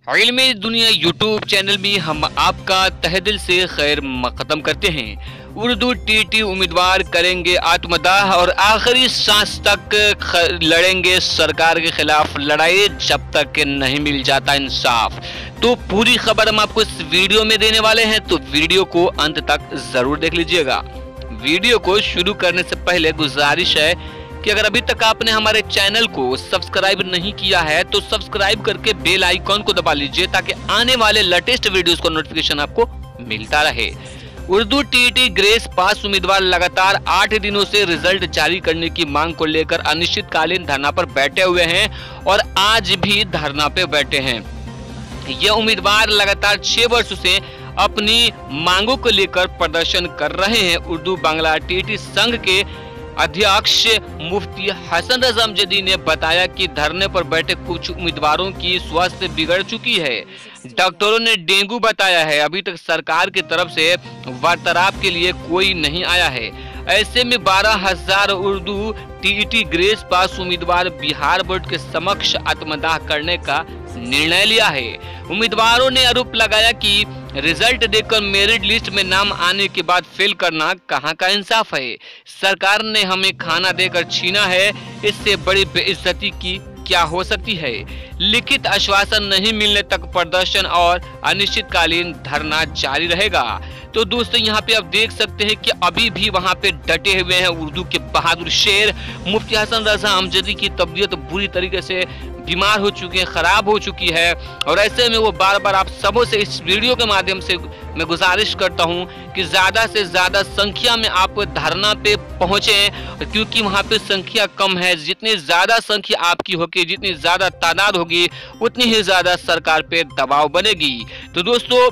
इल्मी दुनिया YouTube channel में हम आपका तहे दिल से खैर मकदम करते हैं। उर्दू टीटी उम्मीदवार करेंगे आत्मदाह और आखिरी सांस तक लड़ेंगे सरकार के खिलाफ लड़ाई जब तक नहीं मिल जाता इंसाफ। तो पूरी खबर हम आपको इस वीडियो में देने वाले हैं, तो वीडियो को अंत तक जरूर देख लीजिएगा। वीडियो को शुरू करने से पहले गुजारिश है कि अगर अभी तक आपने हमारे चैनल को सब्सक्राइब नहीं किया है तो सब्सक्राइब करके बेल आइकॉन को दबा लीजिए ताकि आने वाले लेटेस्ट वीडियोस का नोटिफिकेशन आपको मिलता रहे। उर्दू टीटी ग्रेस पास उम्मीदवार लगातार 8 दिनों से रिजल्ट जारी करने की मांग को लेकर अनिश्चितकालीन धरना पर बैठे हुए हैं और आज भी धरना पे बैठे हैं। ये उम्मीदवार लगातार 6 वर्षों से अपनी मांगों को लेकर प्रदर्शन कर रहे हैं। उर्दू बांग्ला टीटी संघ के अध्यक्ष मुफ्ती हसन रजा अमजदी ने बताया कि धरने पर बैठे कुछ उम्मीदवारों की स्वास्थ्य बिगड़ चुकी है। डॉक्टरों ने डेंगू बताया है। अभी तक सरकार की तरफ से वार्तालाप के लिए कोई नहीं आया है। ऐसे में 12,000 उर्दू टीटी ग्रेस पास उम्मीदवार बिहार बोर्ड के समक्ष आत्मदाह करने का निर्णय लिया है। उम्मीदवारों ने आरोप लगाया कि रिजल्ट देखकर मेरिट लिस्ट में नाम आने के बाद फेल करना कहां का इंसाफ है। सरकार ने हमें खाना देकर छीना है, इससे बड़ी बेइज्जती की क्या हो सकती है। लिखित आश्वासन नहीं मिलने तक प्रदर्शन और अनिश्चितकालीन धरना जारी रहेगा। तो दोस्तों यहाँ पे आप देख सकते हैं कि अभी भी वहाँ पे डटे हुए हैं उर्दू के बहादुर शेर मुफ्ती हसन रजा अमजदी की तबीयत बुरी तरीके से बीमार हो चुकी है, खराब हो चुकी है। और ऐसे में वो बार बार आप सबों से इस वीडियो के माध्यम से मैं गुजारिश करता हूं कि ज्यादा से ज्यादा संख्या में आप धरना पे पहुंचे, क्योंकि वहां पे संख्या कम है। जितनी ज्यादा संख्या आपकी होगी, जितनी ज्यादा तादाद होगी, उतनी ही ज्यादा सरकार पे दबाव बनेगी। तो दोस्तों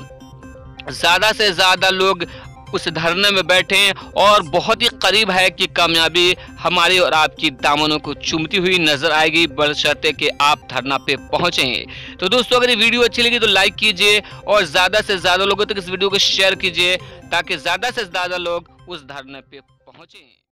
ज्यादा से ज्यादा लोग उस धरने में बैठे और बहुत ही करीब है कि कामयाबी हमारी और आपकी दामनों को चूमती हुई नजर आएगी, बशर्ते कि आप धरना पे पहुंचें। तो दोस्तों अगर ये वीडियो अच्छी लगी तो लाइक कीजिए और ज्यादा से ज्यादा लोगों तक इस वीडियो को शेयर कीजिए ताकि ज्यादा से ज्यादा लोग उस धरने पे पहुंचें।